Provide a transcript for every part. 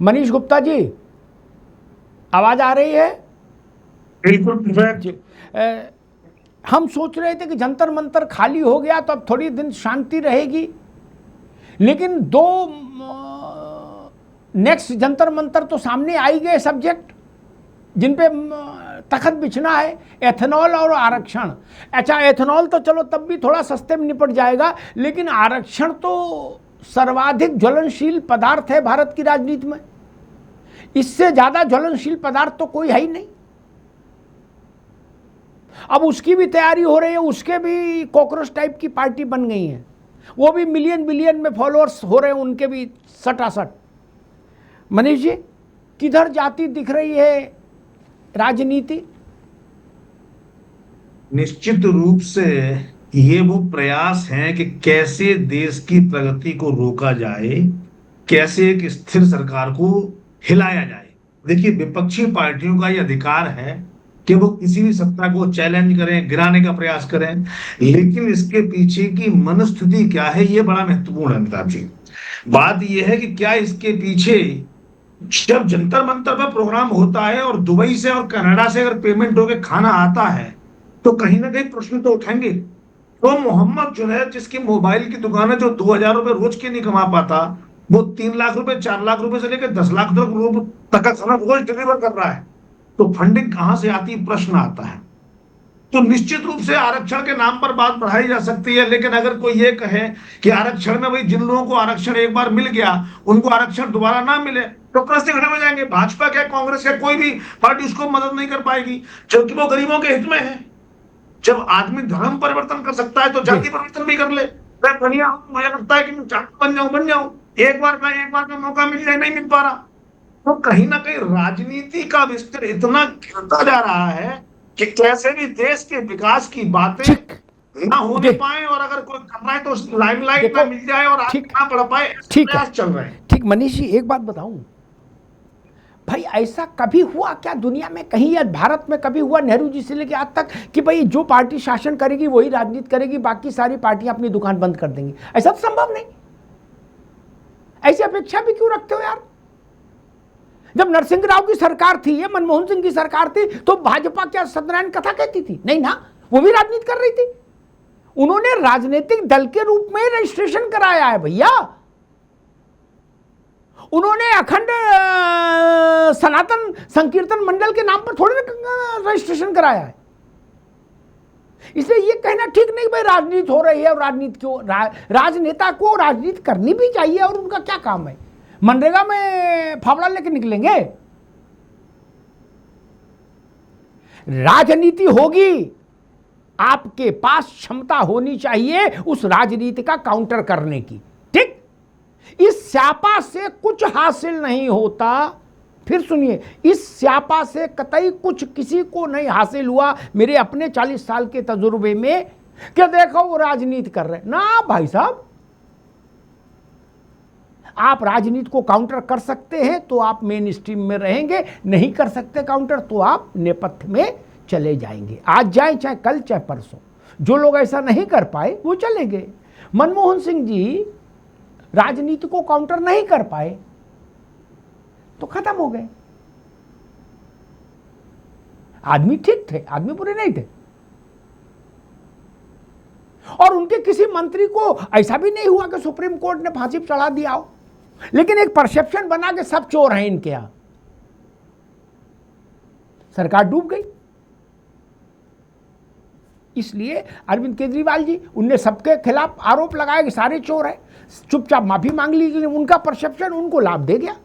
मनीष गुप्ता जी, आवाज आ रही है? बिल्कुल जी। हम सोच रहे थे कि जंतर मंतर खाली हो गया तो अब थोड़ी दिन शांति रहेगी, लेकिन दो नेक्स्ट जंतर मंतर तो सामने आ ही गए सब्जेक्ट जिन पे तखत बिछना है, एथेनॉल और आरक्षण। अच्छा, एथेनॉल तो चलो तब भी थोड़ा सस्ते में निपट जाएगा, लेकिन आरक्षण तो सर्वाधिक ज्वलनशील पदार्थ है भारत की राजनीति में। इससे ज्यादा ज्वलनशील पदार्थ तो कोई है ही नहीं। अब उसकी भी तैयारी हो रही है, उसके भी कॉकरोच टाइप की पार्टी बन गई है, वो भी मिलियन बिलियन में फॉलोअर्स हो रहे हैं उनके भी सटासट। मनीष जी, किधर जाती दिख रही है राजनीति? निश्चित रूप से ये वो प्रयास हैं कि कैसे देश की प्रगति को रोका जाए, कैसे एक स्थिर सरकार को हिलाया जाए। देखिए, विपक्षी पार्टियों का ये अधिकार है कि वो किसी भी सत्ता को चैलेंज करें, गिराने का प्रयास करें, लेकिन इसके पीछे की मनस्थिति क्या है, ये बड़ा महत्वपूर्ण है अमिताभ जी। बात यह है कि क्या इसके पीछे जब जंतर मंतर पर प्रोग्राम होता है और दुबई से और कनाडा से अगर पेमेंट होके खाना आता है, तो कहीं ना कहीं प्रश्न तो उठेंगे। तो मोहम्मद जुनैद, जिसकी मोबाइल की दुकान है, जो 2,000 रुपए रोज के नहीं कमा पाता, वो 3 लाख रुपए, 4 लाख रुपए से लेकर 10 लाख तक का खाना रोज डिलीवर कर रहा है। तो फंडिंग कहां से आती, प्रश्न आता है। तो निश्चित रूप से आरक्षण के नाम पर बात बढ़ाई जा सकती है, लेकिन अगर कोई ये कहे कि आरक्षण में भाई जिन लोगों को आरक्षण एक बार मिल गया उनको आरक्षण दोबारा ना मिले, तो प्रश्न खड़े हो जाएंगे। भाजपा क्या, कांग्रेस क्या, कोई भी पार्टी उसको मदद नहीं कर पाएगी, जबकि वो गरीबों के हित में है। जब आदमी धर्म परिवर्तन कर सकता है तो जाति परिवर्तन भी कर ले। मैं बढ़िया हूं, मुझे लगता है कि मैं जाति बन जाऊं, एक बार का मौका मिल जाए, नहीं मिल पा रहा। तो कहीं ना कहीं राजनीति का विस्तार इतना गिरता जा रहा है कि कैसे भी देश के विकास की बातें ना होने पाए, और अगर कोई कर रहा है तो लाइमलाइट ना मिल जाए और आगे ना बढ़ पाए, ऐसे प्रयास चल रहे हैं। ठीक। मनीष जी, एक बात बताऊं भाई, ऐसा कभी हुआ क्या दुनिया में कहीं, या भारत में कभी हुआ नेहरू जी से लेकर आज तक, कि भाई जो पार्टी शासन करेगी वही राजनीति करेगी, बाकी सारी पार्टियां अपनी दुकान बंद कर देंगी? ऐसा तो संभव नहीं। ऐसी अपेक्षा भी क्यों रखते हो यार? जब नरसिंह राव की सरकार थी, ये मनमोहन सिंह की सरकार थी, तो भाजपा क्या सत्यनारायण कथा कहती थी? नहीं ना, वो भी राजनीति कर रही थी। उन्होंने राजनीतिक दल के रूप में रजिस्ट्रेशन कराया है भैया। उन्होंने अखंड सनातन संकीर्तन मंडल के नाम पर थोड़ी ना रजिस्ट्रेशन कराया है। इसलिए ये कहना ठीक नहीं भाई राजनीति हो रही है, और राजनीति क्यों, राजनेता को राजनीति करनी भी चाहिए, और उनका क्या काम है? मनरेगा में फावड़ा लेके निकलेंगे? राजनीति होगी, आपके पास क्षमता होनी चाहिए उस राजनीति का काउंटर करने की। ठीक, इस स्यापा से कुछ हासिल नहीं होता। फिर सुनिए, इस स्यापा से कतई कुछ किसी को नहीं हासिल हुआ मेरे अपने 40 साल के तजुर्बे में, कि देखो वो राजनीति कर रहे ना। भाई साहब, आप राजनीति को काउंटर कर सकते हैं तो आप मेन स्ट्रीम में रहेंगे, नहीं कर सकते काउंटर तो आप नेपथ्य में चले जाएंगे। आज जाए चाहे कल चाहे परसों, जो लोग ऐसा नहीं कर पाए वो चले गए। मनमोहन सिंह जी राजनीति को काउंटर नहीं कर पाए तो खत्म हो गए। आदमी ठीक थे, आदमी बुरे नहीं थे। और उनके किसी मंत्री को ऐसा भी नहीं हुआ कि सुप्रीम कोर्ट ने फांसी पर चढ़ा दिया हो, लेकिन एक परसेप्शन बना के सब चोर हैं इनके यहां। सरकार डूब गई। इसलिए अरविंद केजरीवाल जी, उनने सबके खिलाफ आरोप लगाया कि सारे चोर हैं, चुपचाप माफी मांग ली, लेकिन उनका परसेप्शन उनको लाभ दे गया,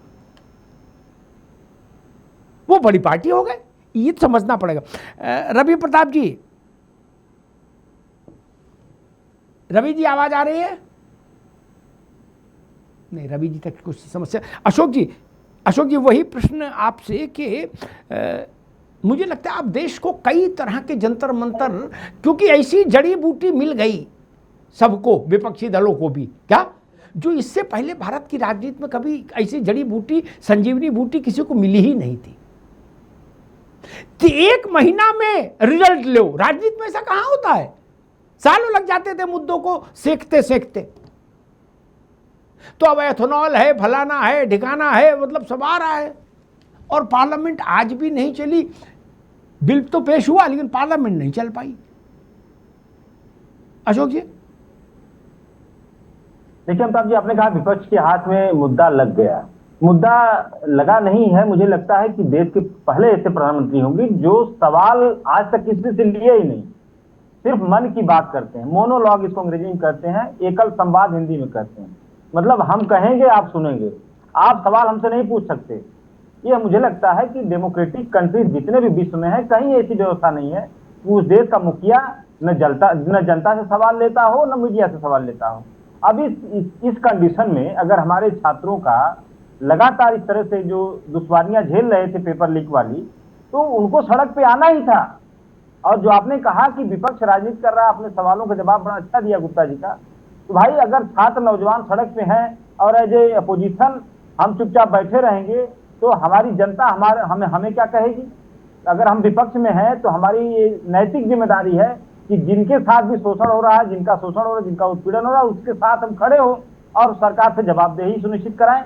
वो बड़ी पार्टी हो गए। ये समझना पड़ेगा। रवि प्रताप जी, रवि जी आवाज आ रही है? नहीं, रवि जी तक कुछ समस्या। अशोक जी वही प्रश्न आपसे कि मुझे लगता है आप देश को कई तरह के जंतर मंतर, क्योंकि ऐसी जड़ी बूटी मिल गई सबको, विपक्षी दलों को भी, क्या जो इससे पहले भारत की राजनीति में कभी ऐसी जड़ी बूटी, संजीवनी बूटी किसी को मिली ही नहीं थी। तो 1 महीना में रिजल्ट लो, राजनीति में ऐसा कहां होता है? सालों लग जाते थे मुद्दों को सेकते सेकते। तो अब एथेनॉल है, फलाना है, ठिकाना है, मतलब सब आ रहा है। और पार्लियामेंट आज भी नहीं चली। बिल तो पेश हुआ लेकिन पार्लियामेंट नहीं चल पाई। अशोक जी, देखिए अमिताभ जी, आपने कहा विपक्ष के हाथ में मुद्दा लग गया। मुद्दा लगा नहीं है। मुझे लगता है कि देश के पहले ऐसे प्रधानमंत्री होंगे जो सवाल आज तक किसी से लिए ही नहीं, सिर्फ मन की बात करते हैं। मोनोलॉग इसको अंग्रेजी में कहते हैं, एकल संवाद हिंदी में कहते हैं। मतलब हम कहेंगे, आप सुनेंगे, आप सवाल हमसे नहीं पूछ सकते। ये मुझे लगता है कि डेमोक्रेटिक कंट्री जितने भी विश्व में है, कहीं ऐसी व्यवस्था नहीं है कि उस देश का मुखिया न जनता से सवाल लेता हो, न मीडिया से सवाल लेता हो। अब इस कंडीशन में अगर हमारे छात्रों का लगातार इस तरह से जो दुश्वारियां झेल रहे थे पेपर लीक वाली, तो उनको सड़क पे आना ही था। और जो आपने कहा कि विपक्ष राजनीति कर रहा है, अपने सवालों का जवाब बड़ा अच्छा दिया गुप्ता जी का। तो भाई, अगर छात्र नौजवान सड़क पे हैं और एज ए अपोजिशन हम चुपचाप बैठे रहेंगे, तो हमारी जनता हमें क्या कहेगी? अगर हम विपक्ष में हैं तो हमारी ये नैतिक जिम्मेदारी है कि जिनके साथ भी शोषण हो रहा है, जिनका शोषण हो रहा है, जिनका उत्पीड़न हो रहा है, उसके साथ हम खड़े हो और सरकार से जवाबदेही सुनिश्चित कराएं।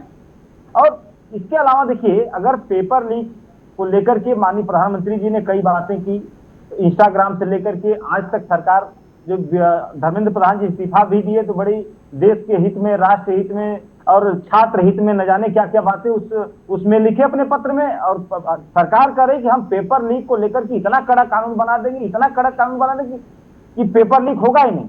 और इसके अलावा देखिए, अगर पेपर लीक को लेकर के माननीय प्रधानमंत्री जी ने कई बातें की, इंस्टाग्राम से लेकर के आज तक सरकार, जो धर्मेंद्र प्रधान जी इस्तीफा भी दिए, तो बड़ी देश के हित में, राष्ट्र हित में और छात्र हित में न जाने क्या क्या बातें उसमें लिखे अपने पत्र में। और सरकार करे कि हम पेपर लीक को लेकर के इतना कड़ा कानून बना देंगे, इतना कड़ा कानून बना देंगे कि पेपर लीक होगा ही नहीं।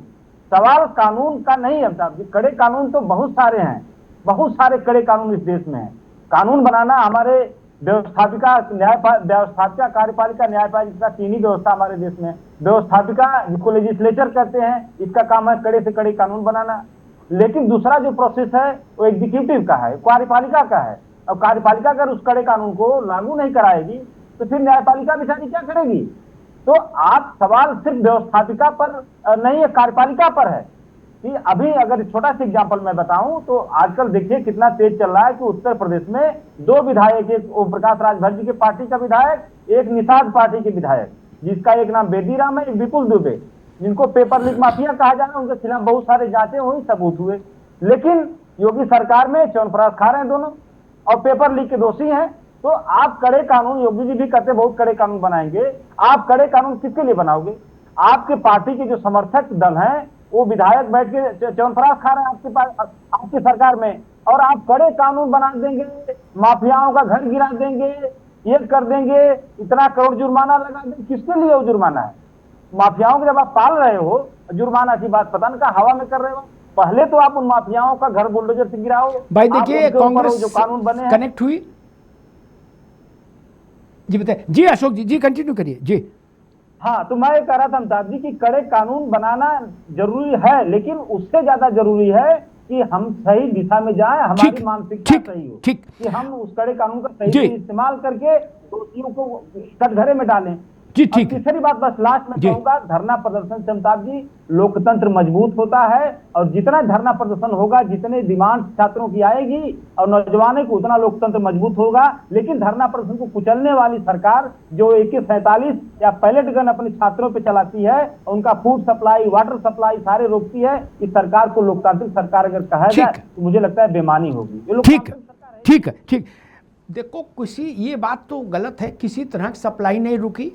सवाल कानून का नहीं है साहब जी, कड़े कानून तो बहुत सारे हैं, बहुत सारे कड़े कानून इस देश में हैं। कानून बनाना हमारे व्यवस्थापिका कार्यपालिका न्यायपालिका तीन ही व्यवस्था हमारे देश में। व्यवस्थापिका, जिसको लेजिस्लेचर कहते हैं, इसका काम है कड़े से कड़े कानून बनाना। लेकिन दूसरा जो प्रोसेस है वो एग्जीक्यूटिव का है, कार्यपालिका का है। और कार्यपालिका अगर उस कड़े कानून को लागू नहीं कराएगी तो फिर न्यायपालिका बेचारी क्या करेगी? तो आप सवाल सिर्फ व्यवस्थापिका पर नहीं है, कार्यपालिका पर है। कि अभी अगर छोटा सा एग्जांपल मैं बताऊं तो आजकल देखिए कितना तेज चल रहा है कि उत्तर प्रदेश में दो विधायक, एक ओम प्रकाश राजभर जी के पार्टी का विधायक, एक निषाद पार्टी के विधायक, जिसका एक नाम बेदीराम है, एक विपुल दुबे, जिनको पेपर लीक माफिया कहा जा रहा है, उनके खिलाफ बहुत सारे जांचें हुई, सबूत हुए। लेकिन योगी सरकार में च्यवनप्राश खा रहे हैं दोनों और पेपर लीक के दोषी हैं। तो आप कड़े कानून, योगी जी भी कहते बहुत कड़े कानून बनाएंगे, आप कड़े कानून किसके लिए बनाओगे? आपके पार्टी के जो समर्थक दल हैं वो विधायक बैठ के च्यवनप्राश खा रहे हैं आपकी सरकार में, और आप कड़े कानून बना देंगे, माफियाओं का घर गिरा देंगे, ये कर देंगे, इतना करोड़ जुर्माना लगा देंगे। किसके लिए वो जुर्माना है? माफियाओं को जब आप पाल रहे हो, जुर्माना की बात पता नहीं कहा हवा में कर रहे हो। पहले तो आप उन माफियाओं का घर बुलडोजर से गिराओ। भाई देखिए, कांग्रेस जो कानून बने कनेक्ट हुई जी, बताइए जी अशोक जी, कंटिन्यू करिए जी। हाँ, तो मैं ये कह रहा था अमिताभ जी कि कड़े कानून बनाना जरूरी है, लेकिन उससे ज्यादा जरूरी है कि हम सही दिशा में जाएं, हमारी मानसिकता सही हो, कि हम उस कड़े कानून का सही इस्तेमाल करके दोषियों को कटघरे में डालें। जी ठीक। तीसरी बात बस लास्ट में कहूंगा, धरना प्रदर्शन से अमिताभ जी लोकतंत्र मजबूत होता है, और जितना धरना प्रदर्शन होगा, जितने डिमांड छात्रों की आएगी और नौजवानों को, उतना लोकतंत्र मजबूत होगा। लेकिन धरना प्रदर्शन को कुचलने वाली सरकार जो AK-47 या पैलेट गन अपने छात्रों पे चलाती है, उनका फूड सप्लाई, वाटर सप्लाई सारे रोकती है, इस सरकार को लोकतांत्रिक सरकार अगर कहा जाए तो मुझे लगता है बेमानी होगी। ठीक है। देखो, किसी, ये बात तो गलत है, किसी तरह की सप्लाई नहीं रुकी।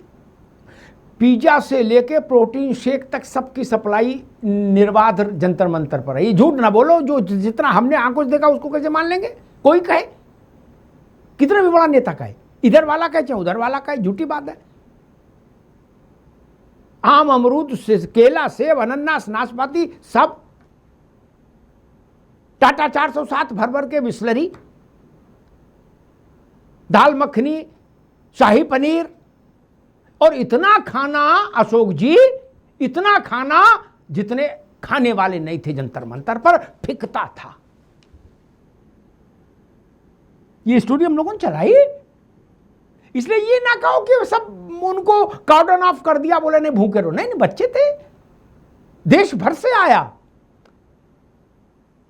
पिज्जा से लेके प्रोटीन शेक तक सबकी सप्लाई निर्बाध जंतर मंतर पर है। ये झूठ ना बोलो, जो जितना हमने आंखों से देखा उसको कैसे मान लेंगे? कोई कहे, कितना भी बड़ा नेता कहे, इधर वाला कहे चाहे उधर वाला कहे, झूठी बात है। आम, अमरूद, केला, सेब, अनन्नास, नाशपाती सब, टाटा 407 भर भर के बिस्लरी, दाल मखनी, शाही पनीर, और इतना खाना अशोक जी, इतना खाना जितने खाने वाले नहीं थे जंतर मंतर पर फिकता था। ये स्टोरी हम लोगों ने चलाई, इसलिए ये ना कहो कि सब उनको कार्डन ऑफ कर दिया, बोले नहीं भूखे रहो। नहीं, बच्चे थे, देश भर से आया।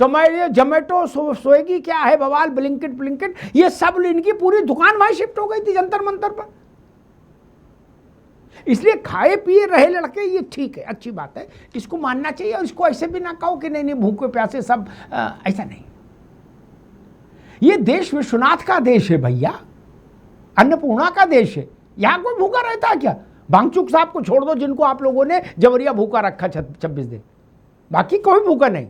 तो मैं जोमेटो, स्विगी क्या है बवाल, ब्लिंकिट, ये सब इनकी पूरी दुकान वहां शिफ्ट हो गई थी जंतर मंतर पर। इसलिए खाए पिए रहे लड़के, ये ठीक है, अच्छी बात है, इसको मानना चाहिए। और इसको ऐसे भी ना कहो कि नहीं भूखे प्यासे सब, ऐसा नहीं। ये देश विश्वनाथ का देश है भैया, अन्नपूर्णा का देश है। यहां कोई भूखा रहता है क्या? बांगचुक साहब को छोड़ दो, जिनको आप लोगों ने जबरिया भूखा रखा 26 दिन, बाकी कोई भूखा नहीं।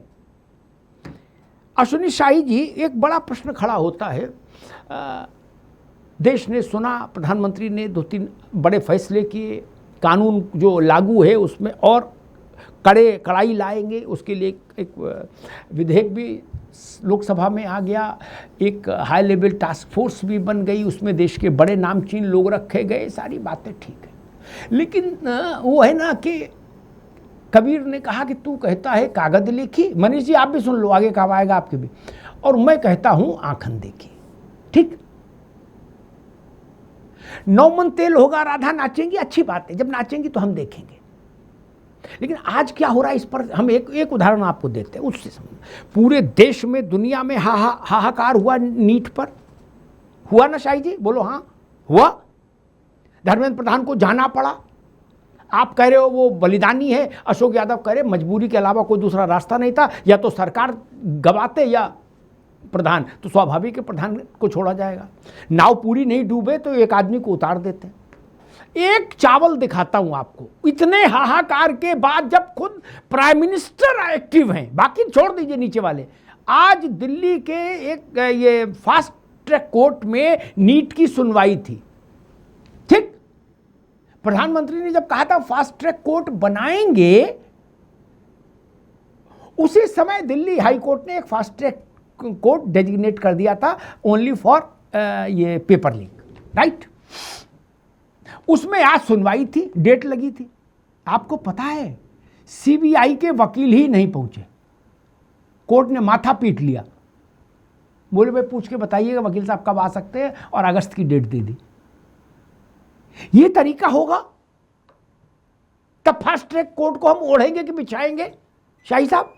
अश्विनी शाही जी, एक बड़ा प्रश्न खड़ा होता है। देश ने सुना, प्रधानमंत्री ने 2-3 बड़े फैसले किए, कानून जो लागू है उसमें और कड़ाई लाएंगे, उसके लिए एक विधेयक भी लोकसभा में आ गया, एक हाई लेवल टास्क फोर्स भी बन गई, उसमें देश के बड़े नामचीन लोग रखे गए, सारी बातें ठीक है। लेकिन वो है ना कि कबीर ने कहा कि तू कहता है कागज लिखी, मनीष जी आप भी सुन लो, आगे कब आएगा आपके भी, और मैं कहता हूं आंखन देखी। ठीक, 9 मन तेल होगा, राधा नाचेंगी, अच्छी बात है, जब नाचेंगी तो हम देखेंगे। लेकिन आज क्या हो रहा है इस पर हम एक उदाहरण आपको देते हैं, उससे समझ। पूरे देश में, दुनिया में हाहाकार हुआ नीट पर, हुआ ना शाही जी, बोलो हाँ हुआ। धर्मेंद्र प्रधान को जाना पड़ा। आप कह रहे हो वो बलिदानी है, अशोक यादव कह रहे मजबूरी के अलावा कोई दूसरा रास्ता नहीं था, या तो सरकार गवाते या प्रधान, तो स्वाभाविक है प्रधान को छोड़ा जाएगा। नाव पूरी नहीं डूबे तो एक आदमी को उतार देते। एक चावल दिखाता हूं आपको, इतने हाहाकार के बाद जब खुद प्राइम मिनिस्टर एक्टिव हैं, बाकी छोड़ दीजिए नीचे वाले। आज दिल्ली के एक ये फास्ट ट्रैक कोर्ट में नीट की सुनवाई थी। ठीक, प्रधानमंत्री ने जब कहा था फास्ट ट्रैक कोर्ट बनाएंगे, उसी समय दिल्ली हाई कोर्ट ने एक फास्ट ट्रैक कोर्ट डेजिग्नेट कर दिया था ओनली फॉर ये पेपर लीक, राइट। उसमें आज सुनवाई थी, डेट लगी थी। आपको पता है सीबीआई के वकील ही नहीं पहुंचे, कोर्ट ने माथा पीट लिया, बोले भाई पूछ के बताइएगा वकील साहब कब आ सकते हैं, और अगस्त की डेट दे दी। ये तरीका होगा तब फास्ट ट्रैक कोर्ट को हम ओढ़ेंगे कि बिछाएंगे शाही साहब?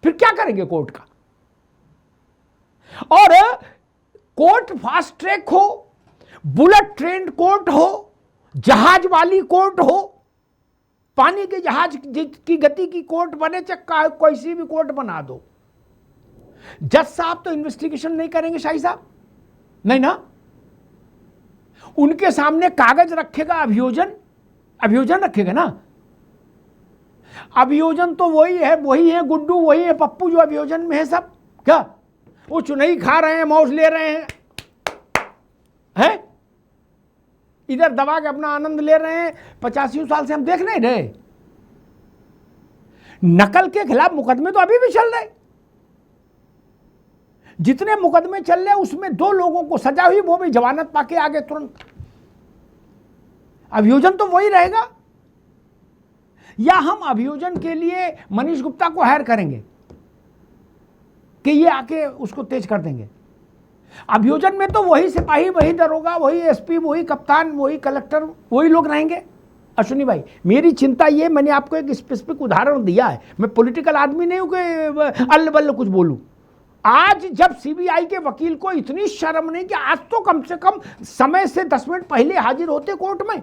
फिर क्या करेंगे कोर्ट का? और कोर्ट फास्ट ट्रैक हो, बुलेट ट्रेन कोर्ट हो, जहाज वाली कोर्ट हो, पानी के जहाज की गति की कोर्ट बने, चाहे कोई भी कोर्ट बना दो, जज साहब तो इन्वेस्टिगेशन नहीं करेंगे शाही साहब, नहीं ना। उनके सामने कागज रखेगा, अभियोजन रखेगा ना। अभियोजन तो वही है गुड्डू, वही है पप्पू जो अभियोजन में है सब। क्या वो चुनई खा रहे हैं, मौज ले रहे हैं, इधर दबा के अपना आनंद ले रहे हैं। 85 साल से हम देख नहीं रहे। नकल के खिलाफ मुकदमे तो अभी भी चल रहे, जितने मुकदमे चल रहे उसमें 2 लोगों को सजा हुई, वो भी जमानत पाके आगे तुरंत। अभियोजन तो वही रहेगा, या हम अभियोजन के लिए मनीष गुप्ता को हायर करेंगे कि ये आके उसको तेज कर देंगे? अभियोजन में तो वही सिपाही, वही दरोगा, वही एसपी, वही कप्तान, वही कलेक्टर, वही लोग रहेंगे। अश्विनी भाई, मेरी चिंता ये, मैंने आपको एक स्पेसिफिक उदाहरण दिया है, मैं पॉलिटिकल आदमी नहीं हूं कि अल्ल बल्ल कुछ बोलूं। आज जब सीबीआई के वकील को इतनी शर्म नहीं कि आज तो कम से कम समय से 10 मिनट पहले हाजिर होते कोर्ट में,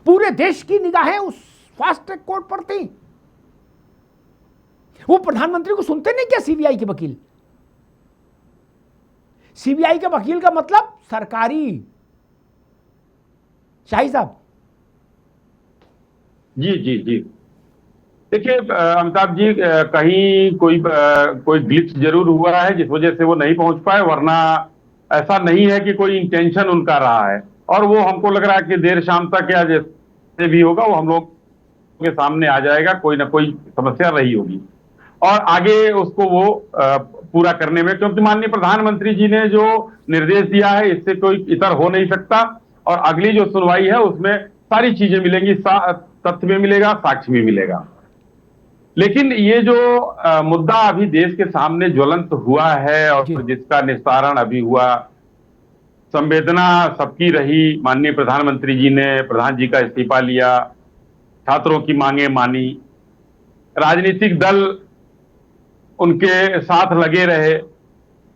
पूरे देश की निगाहें उस फास्ट ट्रैक कोर्ट पर थी। वो प्रधानमंत्री को सुनते नहीं क्या सीबीआई के वकील? सीबीआई के वकील का मतलब सरकारी। शाही साहब जी देखिए अमिताभ जी, कहीं कोई ग्लिच जरूर हुआ है जिस वजह से वो नहीं पहुंच पाए, वरना ऐसा नहीं है कि कोई इंटेंशन उनका रहा है। और वो हमको लग रहा है कि देर शाम तक या जैसे भी होगा वो हम लोग के सामने आ जाएगा, कोई ना कोई समस्या रही होगी और आगे उसको वो पूरा करने में, क्योंकि माननीय प्रधानमंत्री जी ने जो निर्देश दिया है इससे कोई इतर हो नहीं सकता। और अगली जो सुनवाई है उसमें सारी चीजें मिलेंगी, तथ्य में मिलेगा, साक्ष्य में मिलेगा। लेकिन ये जो मुद्दा अभी देश के सामने ज्वलंत हुआ है और जिसका निस्तारण अभी हुआ, संवेदना सबकी रही। माननीय प्रधानमंत्री जी ने प्रधान जी का इस्तीफा लिया, छात्रों की मांगे मानी, राजनीतिक दल उनके साथ लगे रहे।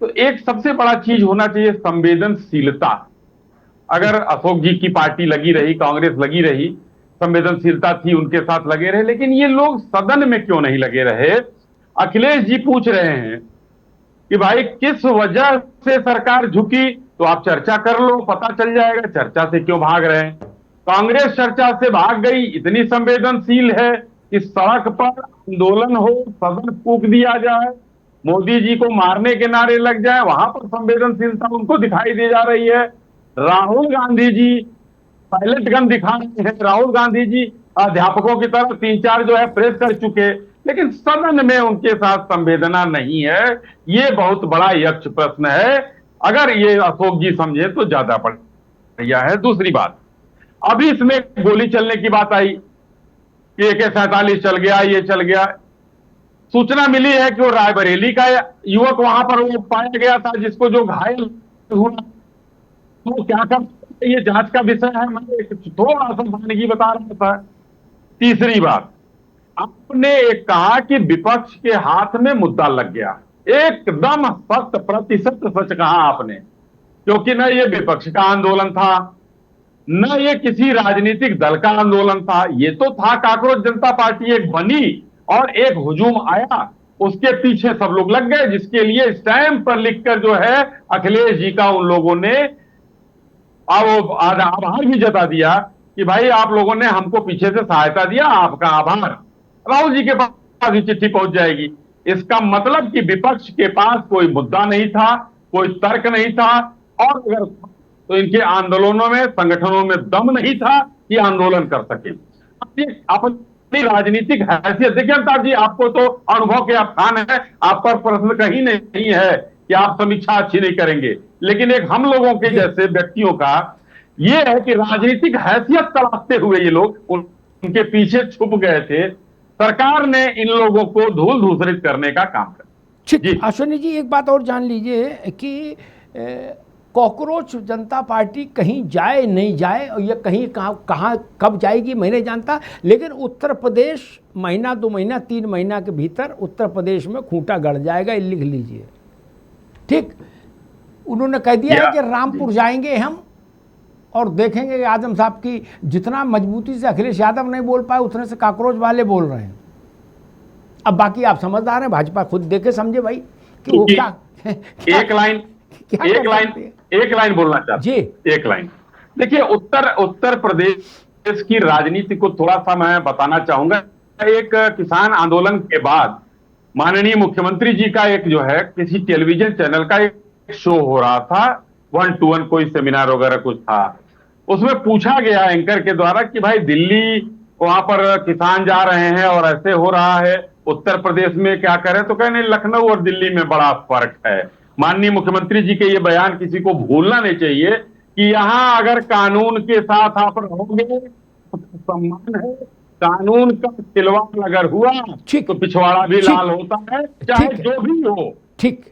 तो एक सबसे बड़ा चीज होना चाहिए संवेदनशीलता। अगर अशोक जी की पार्टी लगी रही, कांग्रेस लगी रही, संवेदनशीलता थी, उनके साथ लगे रहे, लेकिन ये लोग सदन में क्यों नहीं लगे रहे? अखिलेश जी पूछ रहे हैं कि भाई किस वजह से सरकार झुकी, तो आप चर्चा कर लो, पता चल जाएगा चर्चा से क्यों भाग रहे हैं। कांग्रेस चर्चा से भाग गई, इतनी संवेदनशील है कि सड़क पर आंदोलन हो, सदन फूंक दिया जाए, मोदी जी को मारने के नारे लग जाए, वहां पर संवेदनशीलता उनको दिखाई दे जा रही है। राहुल गांधी जी पायलट गन दिखा रहे हैं, राहुल गांधी जी अध्यापकों की तरफ 3-4 जो है प्रेस कर चुके, लेकिन सदन में उनके साथ संवेदना नहीं है। ये बहुत बड़ा यक्ष प्रश्न है। अगर ये अशोक जी समझे तो ज्यादा बढ़िया है। दूसरी बात, अभी इसमें गोली चलने की बात आई कि AK-47 चल गया, ये चल गया। सूचना मिली है कि वो रायबरेली का युवक वहां पर वो पाया गया था, जिसको जो घायल हुआ, तो क्या कर, ये जांच का विषय है। मैं थोड़ा सा वानगी बता रहा था। तीसरी बात, आपने एक कहा कि विपक्ष के हाथ में मुद्दा लग गया, एकदम 100% सच कहा आपने, क्योंकि न ये विपक्ष का आंदोलन था, न ये किसी राजनीतिक दल का आंदोलन था। ये तो था कांग्रेस जनता पार्टी एक बनी और एक हुजूम आया, उसके पीछे सब लोग लग गए, जिसके लिए स्टैंप पर लिखकर जो है अखिलेश जी का उन लोगों ने आभार भी जता दिया कि भाई आप लोगों ने हमको पीछे से सहायता दिया, आपका आभार। राहुल जी के पास भी चिट्ठी पहुंच जाएगी। इसका मतलब कि विपक्ष के पास कोई मुद्दा नहीं था, कोई तर्क नहीं था, और अगर तो इनके आंदोलनों में, संगठनों में दम नहीं था कि आंदोलन कर सके। अपनी राजनीतिक हैसियत देखिए अमिताभ जी, आपको तो अनुभव के अफान है, आप पर प्रश्न कहीं नहीं है कि आप समीक्षा अच्छी नहीं करेंगे, लेकिन एक हम लोगों के जैसे व्यक्तियों का ये है कि राजनीतिक हैसियत तलाशते हुए ये लोग उनके पीछे छुप गए थे। सरकार ने इन लोगों को धूल धूसरित करने का काम किया। ठीक, अश्विनी जी एक बात और जान लीजिए कि कॉकरोच जनता पार्टी कहीं जाए नहीं जाए, और ये कहीं कहाँ कब जाएगी मैं नहीं जानता, लेकिन उत्तर प्रदेश महीना 2 महीना 3 महीना के भीतर उत्तर प्रदेश में खूंटा गड़ जाएगा, ये लिख लीजिए। ठीक, उन्होंने कह दिया है कि रामपुर जाएंगे हम और देखेंगे कि आजम साहब की जितना मजबूती से अखिलेश यादव नहीं बोल पाए, उतने से कॉकरोच वाले बोल रहे हैं। अब बाकी आप समझदार हैं, भाजपा खुद देखे समझे भाई कि वो क्या एक लाइन बोलना चाहता जी, एक लाइन। देखिए उत्तर प्रदेश की राजनीति को थोड़ा सा मैं बताना चाहूंगा। एक किसान आंदोलन के बाद माननीय मुख्यमंत्री जी का एक जो है किसी टेलीविजन चैनल का एक शो हो रहा था, 1 to 1 कोई सेमिनार वगैरह कुछ था। उसमें पूछा गया एंकर के द्वारा कि भाई दिल्ली वहां पर किसान जा रहे हैं और ऐसे हो रहा है, उत्तर प्रदेश में क्या करें, तो कहने लखनऊ और दिल्ली में बड़ा फर्क है। माननीय मुख्यमंत्री जी के ये बयान किसी को भूलना नहीं चाहिए कि यहां अगर कानून के साथ आप रहोगे तो सम्मान है, कानून का खिलवाड़ अगर हुआ तो पिछवाड़ा भी लाल होता है, चाहे जो भी हो। ठीक।